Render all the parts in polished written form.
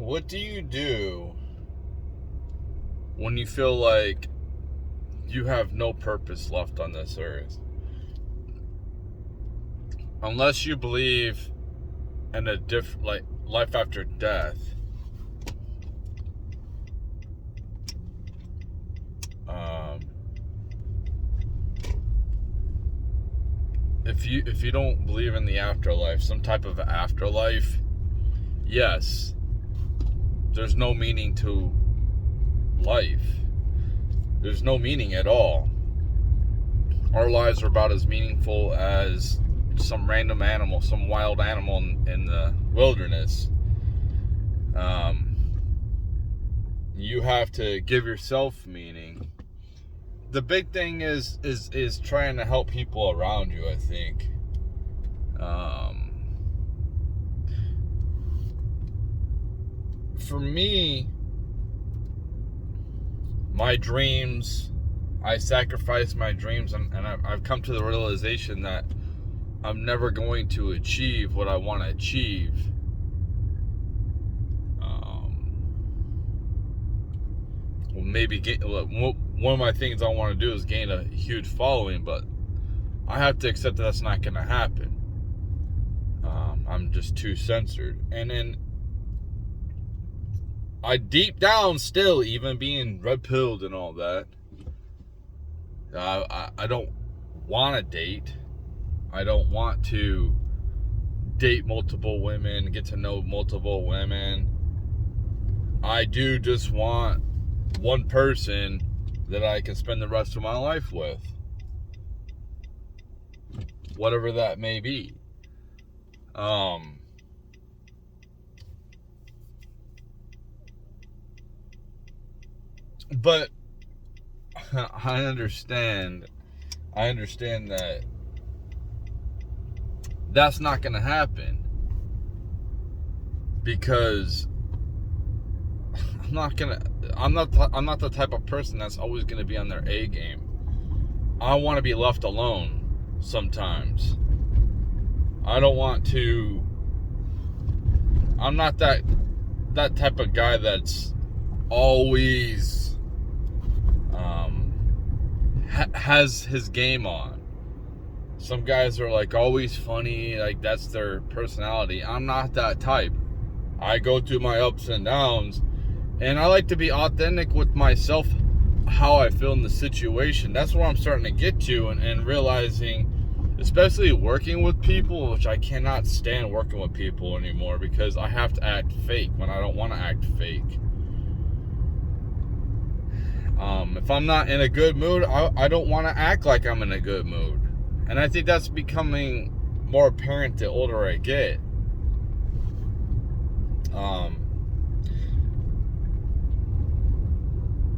what do you do when you feel like you have no purpose left on this earth? Unless you believe in a life after death, if you don't believe in the afterlife, some type of afterlife, yes, there's no meaning to life. There's no meaning at all. Our lives are about as meaningful as some random animal, some wild animal in the wilderness. You have to give yourself meaning. The big thing is trying to help people around you, I think. For me, my dreams, I sacrifice my dreams, and I've come to the realization that I'm never going to achieve what I want to achieve. One of my things I want to do is gain a huge following, but I have to accept that that's not going to happen. I'm just too censored. And then I deep down still, even being red-pilled and all that, I don't want to date. I don't want to date multiple women, get to know multiple women. I do just want one person that I can spend the rest of my life with. Whatever that may be. But I understand that that's not going to happen, because I'm not the type of person that's always going to be on their A game. I want to be left alone sometimes. I don't want to. I'm not that type of guy that's always has his game on. Some guys are like always funny, like that's their personality. I'm not that type. I go through my ups and downs, and I like to be authentic with myself, how I feel in the situation. That's where I'm starting to get to, and realizing, especially working with people, which I cannot stand working with people anymore, because I have to act fake when I don't want to act fake. If I'm not in a good mood, I don't want to act like I'm in a good mood. And I think that's becoming more apparent the older I get.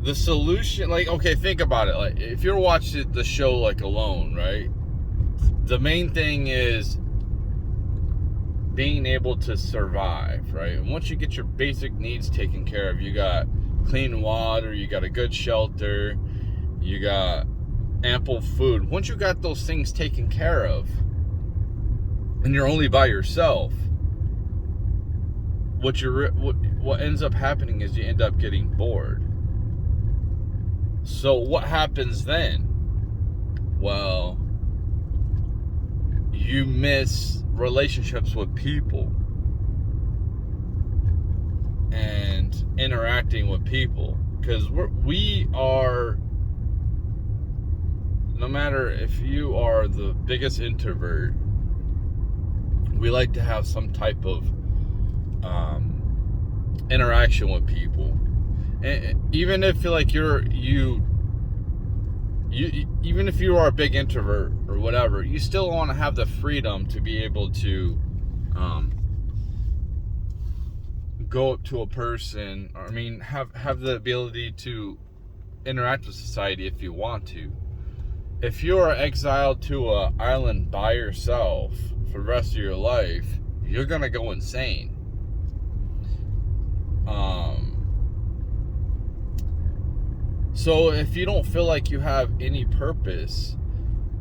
The solution, like, okay, think about it. Like, if you're watching the show, like, Alone, right? The main thing is being able to survive, right? And once you get your basic needs taken care of, you got clean water, you got a good shelter, you got ample food. Once you got those things taken care of, and you're only by yourself, what ends up happening is you end up getting bored. So what happens then? Well, you miss relationships with people and interacting with people, because we are, no matter if you are the biggest introvert, we like to have some type of interaction with people. And even if even if you are a big introvert or whatever, you still want to have the freedom to be able to go up to a person, or have the ability to interact with society if you want to. If you are exiled to an island by yourself for the rest of your life, you're gonna go insane. So if you don't feel like you have any purpose,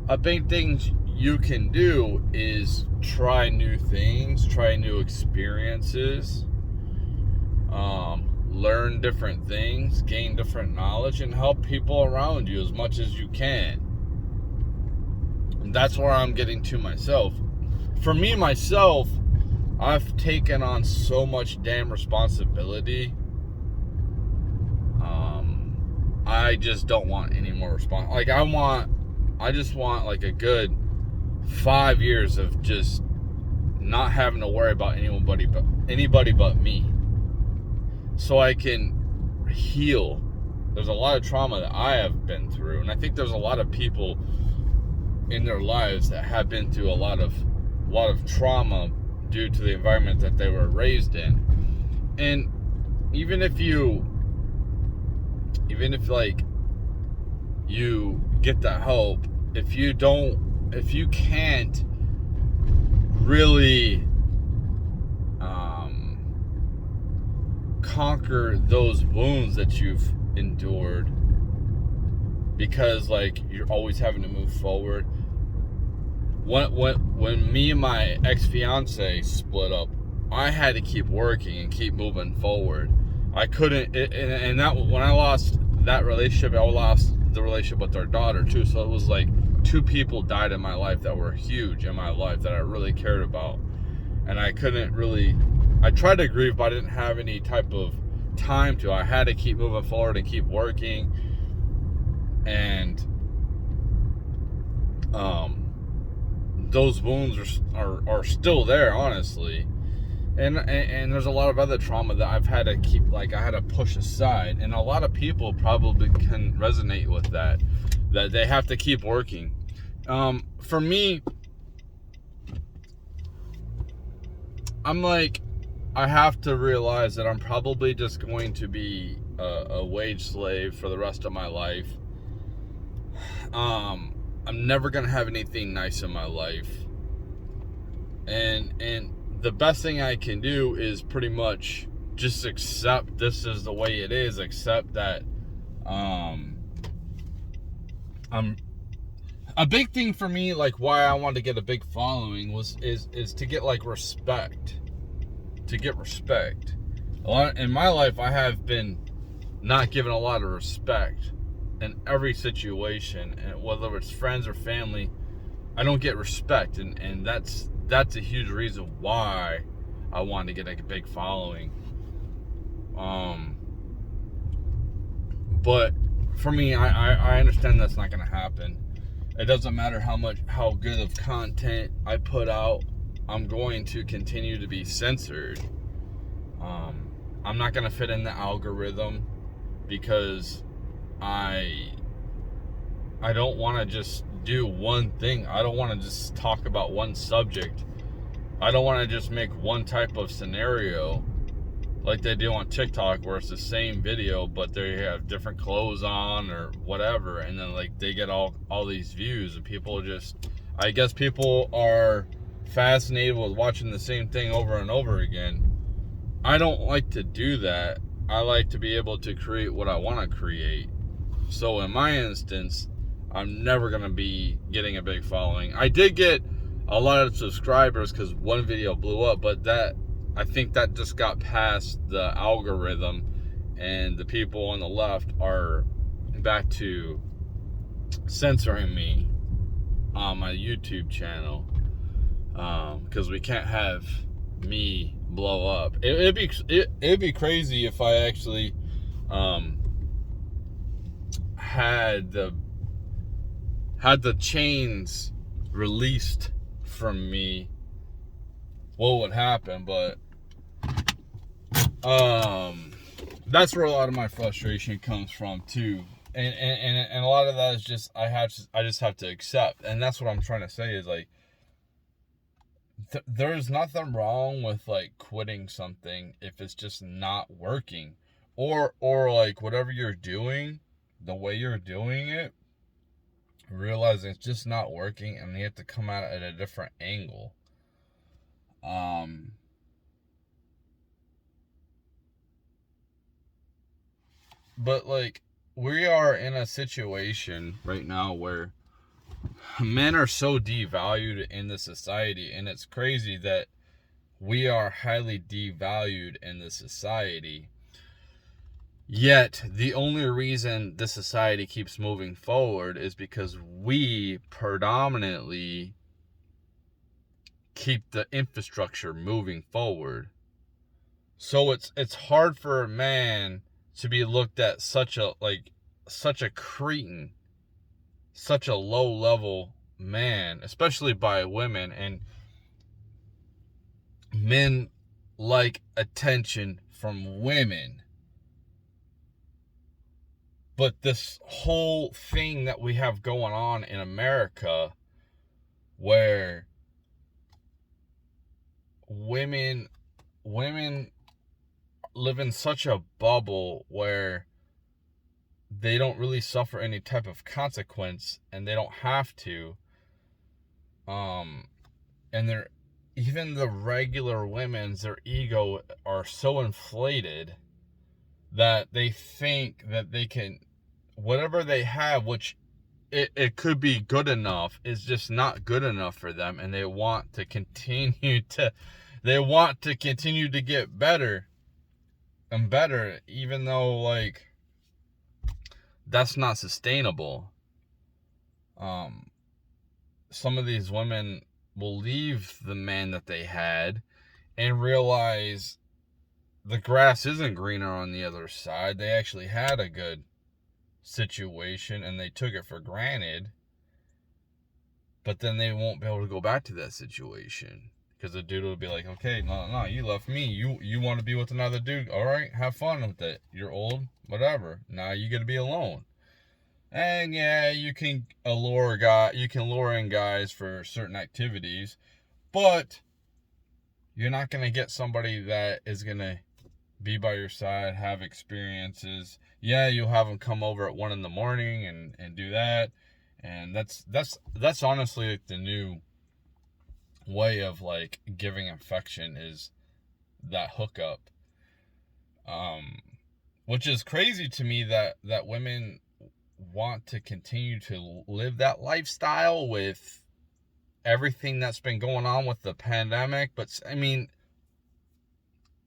a big thing you can do is try new things, try new experiences. learn different things, gain different knowledge, and help people around you as much as you can. And that's where I'm getting to myself. For me, myself, I've taken on so much damn responsibility. I just don't want any more like I just want like a good 5 years of just not having to worry about anybody but me, so I can heal. There's a lot of trauma that I have been through, and I think there's a lot of people in their lives that have been through a lot of trauma due to the environment that they were raised in. And even if like you get that help, if you can't really conquer those wounds that you've endured, because like you're always having to move forward. When me and my ex-fiance split up, I had to keep working and keep moving forward. I couldn't, and that when I lost that relationship, I lost the relationship with our daughter too. So it was like 2 people died in my life that were huge in my life that I really cared about, and I couldn't really. I tried to grieve, but I didn't have any type of time to. I had to keep moving forward and keep working, and those wounds are still there, honestly. And there's a lot of other trauma that I've had to keep, like I had to push aside, and a lot of people probably can resonate with that they have to keep working. For me, I'm like, I have to realize that I'm probably just going to be a wage slave for the rest of my life. I'm never gonna have anything nice in my life, and the best thing I can do is pretty much just accept this is the way it is. Accept that I'm a big thing for me, like why I wanted to get a big following is to get like respect. To get respect. A lot in my life, I have been not given a lot of respect in every situation, and whether it's friends or family, I don't get respect, and that's a huge reason why I wanted to get a big following. But for me, I understand that's not going to happen. It doesn't matter how good of content I put out, I'm going to continue to be censored. I'm not going to fit in the algorithm because I don't want to just do one thing. I don't want to just talk about one subject. I don't want to just make one type of scenario like they do on TikTok, where it's the same video but they have different clothes on or whatever, and then like they get all these views, and people just, I guess people are fascinated with watching the same thing over and over again. I don't like to do that. I like to be able to create what I want to create. So in my instance, I'm never going to be getting a big following. I did get a lot of subscribers because one video blew up, but I think that just got past the algorithm, and the people on the left are back to censoring me on my YouTube channel, because we can't have me blow up. It'd be crazy if I actually had the chains released from me. What would happen? But that's where a lot of my frustration comes from too, and a lot of that is just I just have to accept, and that's what I'm trying to say is like there's nothing wrong with like quitting something if it's just not working, or like whatever you're doing, the way you're doing it, realizing it's just not working, and you have to come at it at a different angle. But like we are in a situation right now where men are so devalued in the society, and it's crazy that we are highly devalued in this society. Yet, the only reason this society keeps moving forward is because we predominantly keep the infrastructure moving forward. So it's hard for a man to be looked at such a cretin, such a low level man, especially by women. And men like attention from women. But this whole thing that we have going on in America, where women live in such a bubble where they don't really suffer any type of consequence, and they don't have to. And they're, even the regular women's, their ego are so inflated that they think that they can, whatever they have, which it could be good enough, is just not good enough for them, and they want to continue to get better and better, even though, like, that's not sustainable. Some of these women will leave the man that they had and realize the grass isn't greener on the other side. They actually had a good situation and they took it for granted, but then they won't be able to go back to that situation because the dude will be like, okay, no, you left me, you want to be with another dude, all right, have fun with it, you're old, whatever, now you get to be alone. And yeah, you can lure in guys for certain activities, but you're not going to get somebody that is going to be by your side, have experiences. Yeah, you'll have them come over at 1 a.m. and do that. And that's honestly like the new way of like giving affection, is that hookup. Which is crazy to me that women want to continue to live that lifestyle with everything that's been going on with the pandemic. But I mean,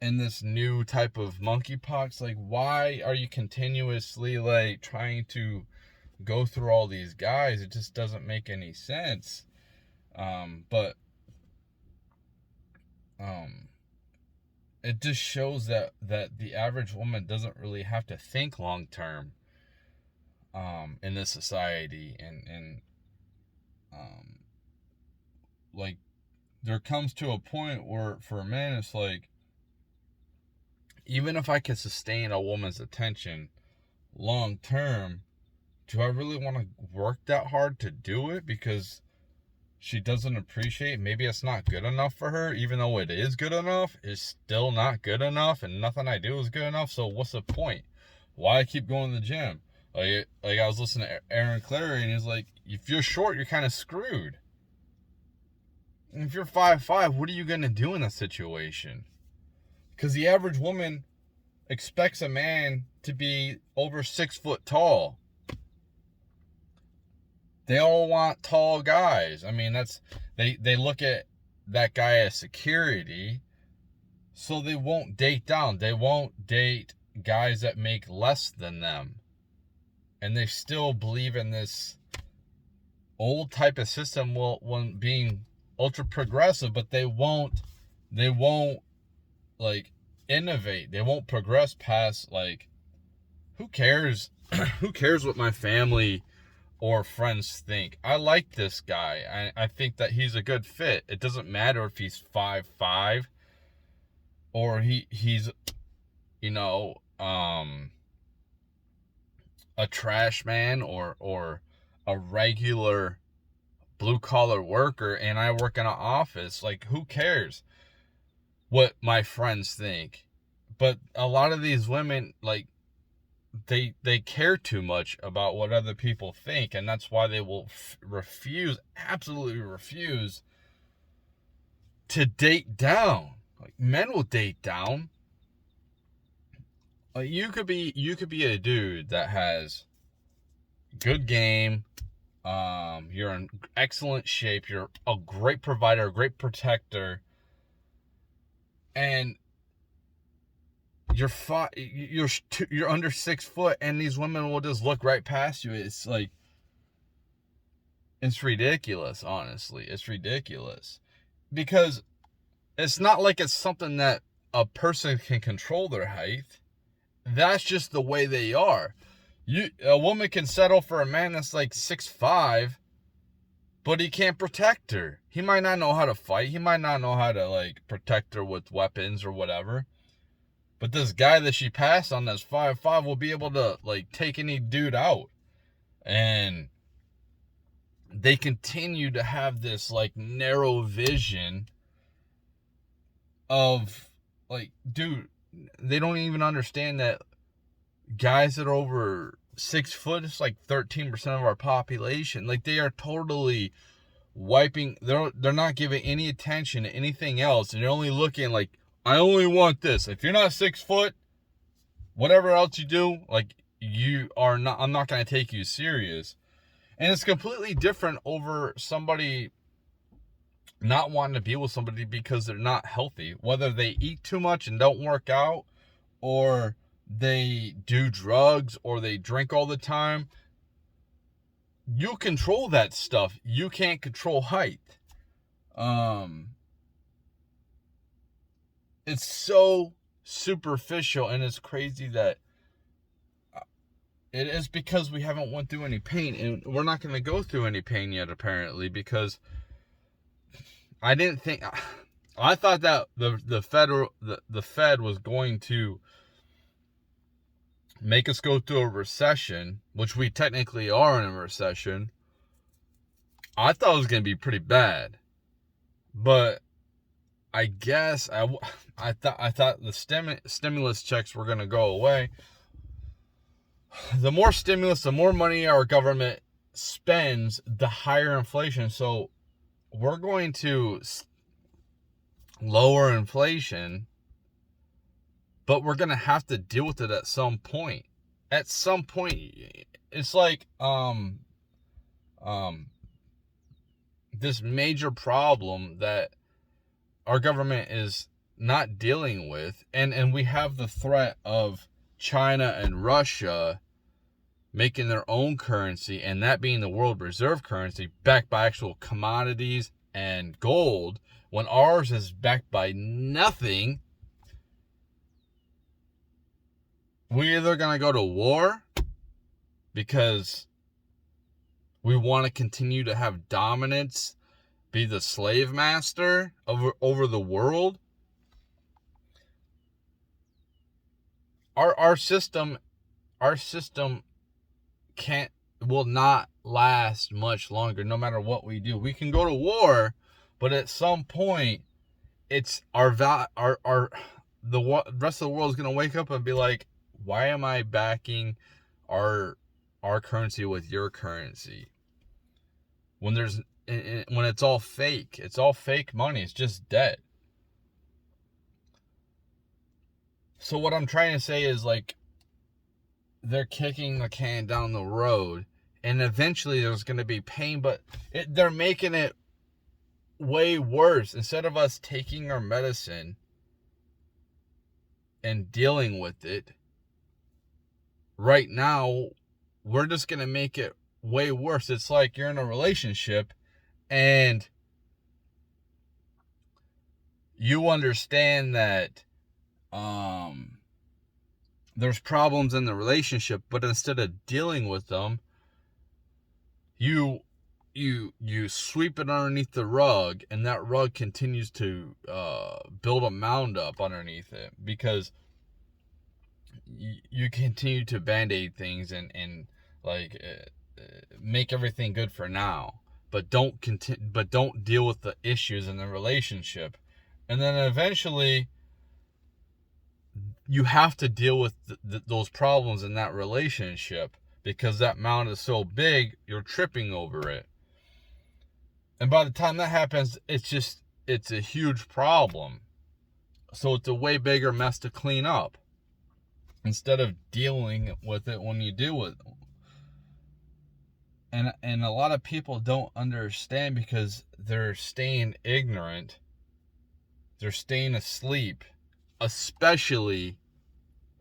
in this new type of monkeypox, like, why are you continuously like trying to go through all these guys? It just doesn't make any sense. But it just shows that the average woman doesn't really have to think long term in this society. And like, there comes to a point where for a man it's like, even if I could sustain a woman's attention long term, do I really want to work that hard to do it? Because she doesn't appreciate, maybe it's not good enough for her. Even though it is good enough, it's still not good enough, and nothing I do is good enough. So what's the point? Why I keep going to the gym? Like I was listening to Aaron Clary, and he's like, if you're short, you're kind of screwed. And if you're 5'5", what are you gonna do in that situation? Because the average woman expects a man to be over 6 foot tall. They all want tall guys. I mean, they look at that guy as security, so they won't date down. They won't date guys that make less than them. And they still believe in this old type of system, when being ultra progressive, but they won't like innovate. They won't progress past, like, who cares? Who cares what my family or friends think? I like this guy. I think that he's a good fit. It doesn't matter if he's 5'5", or he's a trash man, or a regular blue collar worker, and I work in an office. Like, who cares what my friends think? But a lot of these women, like, they care too much about what other people think, and that's why they will absolutely refuse to date down. Like, men will date down. Like, you could be a dude that has good game, you're in excellent shape, you're a great provider, a great protector, and you're under 6 foot, and these women will just look right past you. It's like, it's ridiculous. Honestly, it's ridiculous, because it's not like it's something that a person can control their height. That's just the way they are. A woman can settle for a man that's like 6'5", but he can't protect her. He might not know how to fight. He might not know how to like protect her with weapons or whatever. But this guy that she passed on that's 5'5" will be able to like take any dude out. And they continue to have this like narrow vision of like, dude, they don't even understand that guys that are over 6 foot, it's like 13% of our population. Like, they are totally wiping, they're not giving any attention to anything else, and they're only looking like, I only want this. If you're not 6 foot, whatever else you do, like, you are not, I'm not going to take you serious. And it's completely different over somebody not wanting to be with somebody because they're not healthy, whether they eat too much and don't work out, or they do drugs, or they drink all the time. You control that stuff. You can't control height. It's so superficial, and it's crazy that it is, because we haven't went through any pain, and we're not going to go through any pain yet, apparently, because I thought that the Fed was going to make us go through a recession, which we technically are in a recession. I thought it was going to be pretty bad, but I guess I thought the stimulus checks were going to go away. The more stimulus, the more money our government spends, the higher inflation. So we're going to lower inflation, but we're going to have to deal with it at some point. At some point, it's like this major problem that our government is not dealing with, and we have the threat of China and Russia making their own currency, and that being the world reserve currency, backed by actual commodities and gold, when ours is backed by nothing. We're either going to go to war because we want to continue to have dominance, be the slave master over the world. Our system will not last much longer, no matter what we do. We can go to war, but at some point, it's the rest of the world is going to wake up and be like, why am I backing our currency with your currency? When it's all fake. It's all fake money. It's just debt. So what I'm trying to say is, like, they're kicking the can down the road, and eventually there's going to be pain, but they're making it way worse. Instead of us taking our medicine and dealing with it, right now, we're just going to make it way worse. It's like you're in a relationship, and you understand that there's problems in the relationship, but instead of dealing with them, you sweep it underneath the rug, and that rug continues to build a mound up underneath it, because you continue to band-aid things and make everything good for now, but don't deal with the issues in the relationship. And then eventually you have to deal with those problems in that relationship, because that mound is so big, you're tripping over it. And by the time that happens, it's a huge problem. So it's a way bigger mess to clean up, instead of dealing with it when you deal with it. And a lot of people don't understand, because they're staying ignorant. they're staying asleep, especially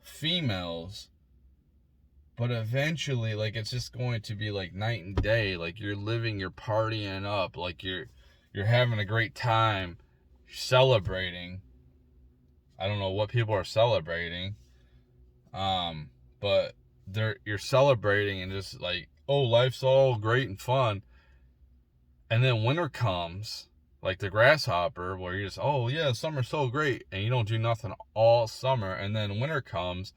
females. But eventually, like, it's just going to be like night and day. Like, you're living, you're partying up, like you're having a great time, celebrating. I don't know what people are celebrating, but you're celebrating and just like, oh, life's all great and fun. And then winter comes, like the grasshopper, where you're just, oh yeah, summer's so great, and you don't do nothing all summer. And then winter comes,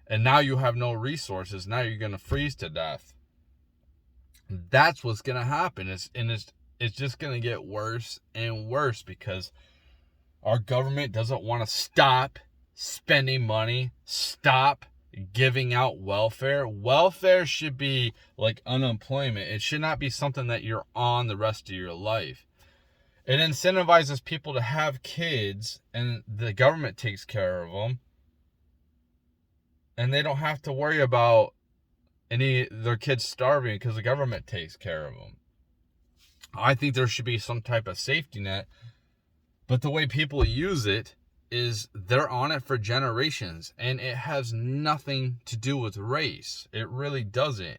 and now you have no resources. Now you're gonna freeze to death. That's what's gonna happen. It's just gonna get worse and worse because our government doesn't want to stop spending money, stop giving out welfare. Welfare should be like unemployment. It should not be something that you're on the rest of your life. It incentivizes people to have kids, and the government takes care of them. And they don't have to worry about their kids starving because the government takes care of them. I think there should be some type of safety net, but the way people use it is they're on it for generations, and it has nothing to do with race. It really doesn't.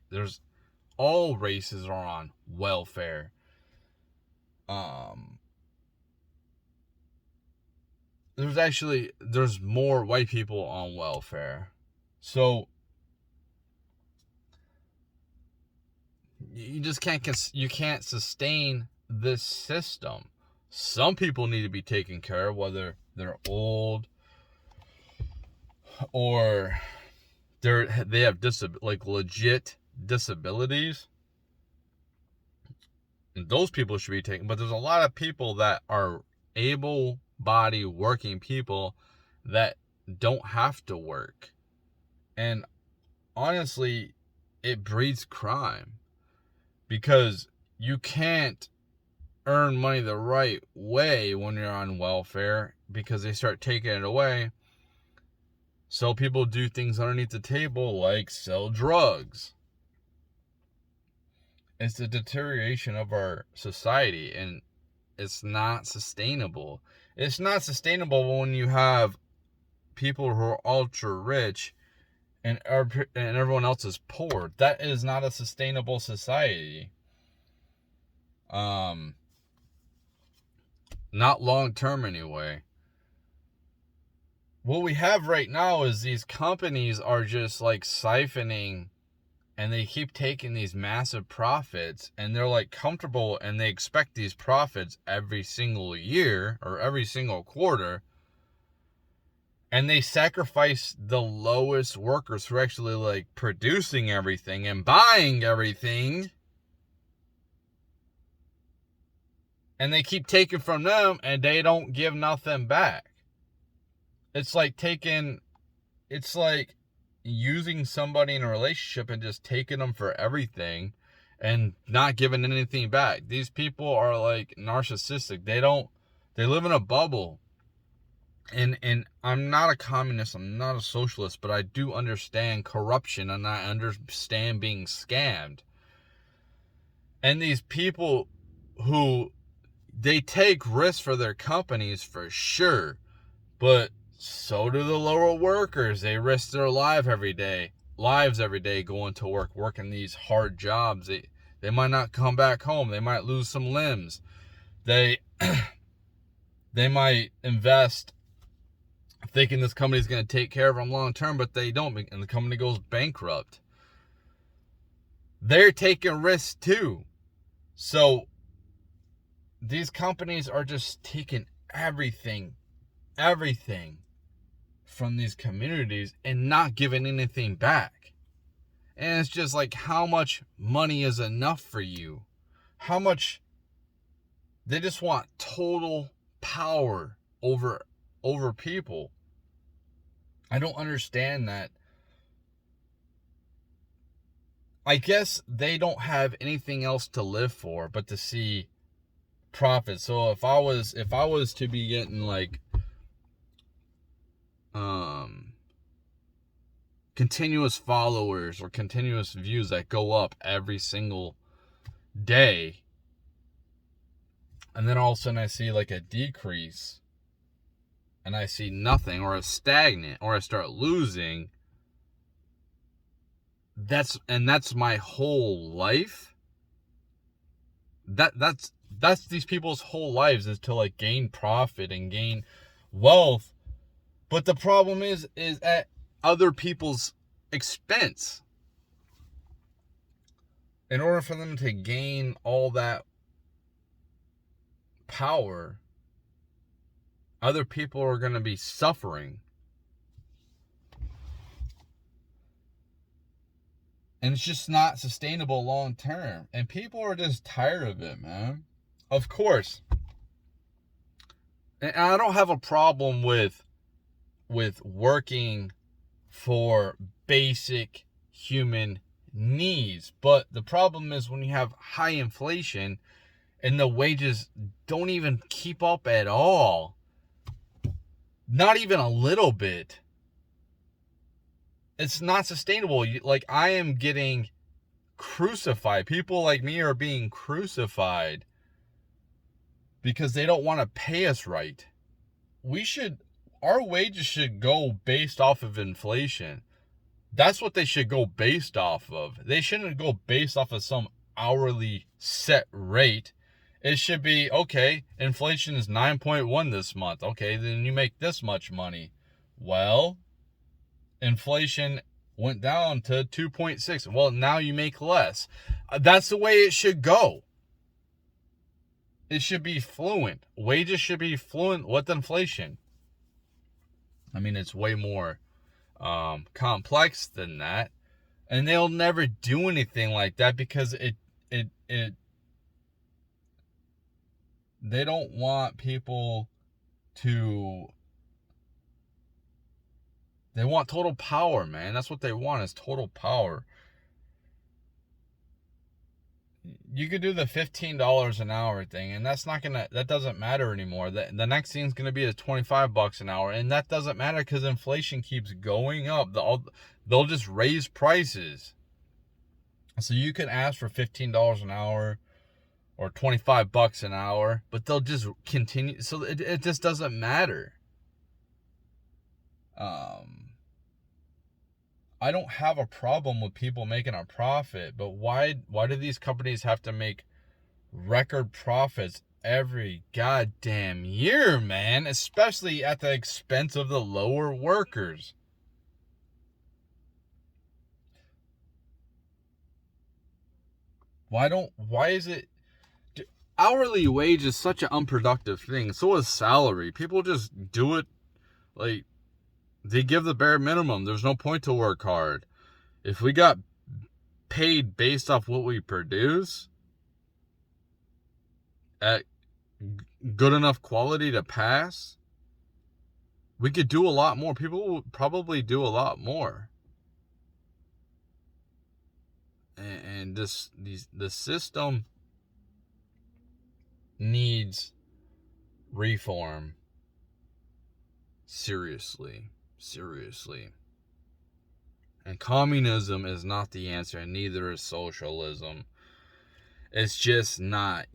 All races are on welfare. There's more white people on welfare. So you just can't sustain this system. Some people need to be taken care of, whether they're old or they have legit disabilities. And those people should be taken. But there's a lot of people that are able-bodied working people that don't have to work. And honestly, it breeds crime. Because you can't earn money the right way when you're on welfare, because they start taking it away. So people do things underneath the table like sell drugs. It's a deterioration of our society, and it's not sustainable. It's not sustainable when you have people who are ultra rich and everyone else is poor. That is not a sustainable society. Not long term anyway. What we have right now is these companies are just like siphoning, and they keep taking these massive profits, and they're like comfortable, and they expect these profits every single year or every single quarter. And they sacrifice the lowest workers who are actually like producing everything and buying everything. And they keep taking from them, and they don't give nothing back. It's like using somebody in a relationship and just taking them for everything and not giving anything back. These people are like narcissistic. They live in a bubble. And I'm not a communist, I'm not a socialist, but I do understand corruption, and I understand being scammed. And these people who, they take risks for their companies for sure, but so do the lower workers. They risk their lives every day going to work, working these hard jobs. They might not come back home. They might lose some limbs. They might invest thinking this company is going to take care of them long term, but they don't, and the company goes bankrupt. They're taking risks too. So these companies are just taking everything from these communities and not giving anything back. And it's just like, how much money is enough for you? How much? They just want total power over people. I don't understand that. I guess they don't have anything else to live for but to see profit. So if I was to be getting like continuous followers or continuous views that go up every single day, and then all of a sudden I see like a decrease, and I see nothing, or it's stagnant, or I start losing, that's my whole life. That's these people's whole lives, is to like gain profit and gain wealth. But the problem is at other people's expense. In order for them to gain all that power, other people are going to be suffering. And it's just not sustainable long term. And people are just tired of it, man. Of course. And I don't have a problem with working for basic human needs. But the problem is when you have high inflation and the wages don't even keep up at all. Not even a little bit. It's not sustainable. Like, I am getting crucified. People like me are being crucified because they don't want to pay us right. Our wages should go based off of inflation. That's what they should go based off of. They shouldn't go based off of some hourly set rate. It should be, okay, inflation is 9.1 this month. Okay, then you make this much money. Well, inflation went down to 2.6. Well, now you make less. That's the way it should go. It should be fluent. Wages should be fluent with inflation. I mean, it's way more complex than that. And they'll never do anything like that because they don't want people to. They want total power, man. That's what they want, is total power. You could do the $15 an hour thing, and that doesn't matter anymore. The next thing's gonna be at $25 an hour, and that doesn't matter because inflation keeps going up. They'll just raise prices. So you can ask for $15 an hour or $25 an hour, but they'll just continue. So it just doesn't matter. I don't have a problem with people making a profit, but why do these companies have to make record profits every goddamn year, man? Especially at the expense of the lower workers. Why is it? Hourly wage is such an unproductive thing. So is salary. People just do it like they give the bare minimum. There's no point to work hard. If we got paid based off what we produce at good enough quality to pass, we could do a lot more. People would probably do a lot more. And the system needs reform. Seriously. And communism is not the answer, and neither is socialism. It's just not.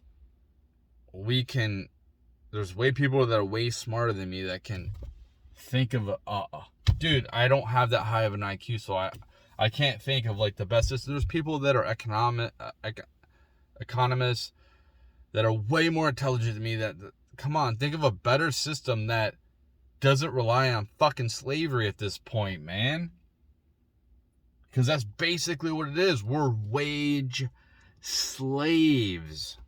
There's way people that are way smarter than me that can think of dude, I don't have that high of an IQ, so I can't think of like the best system. There's people that are economists that are way more intelligent than me that come on, think of a better system that doesn't rely on fucking slavery at this point, man. Because that's basically what it is. We're wage slaves.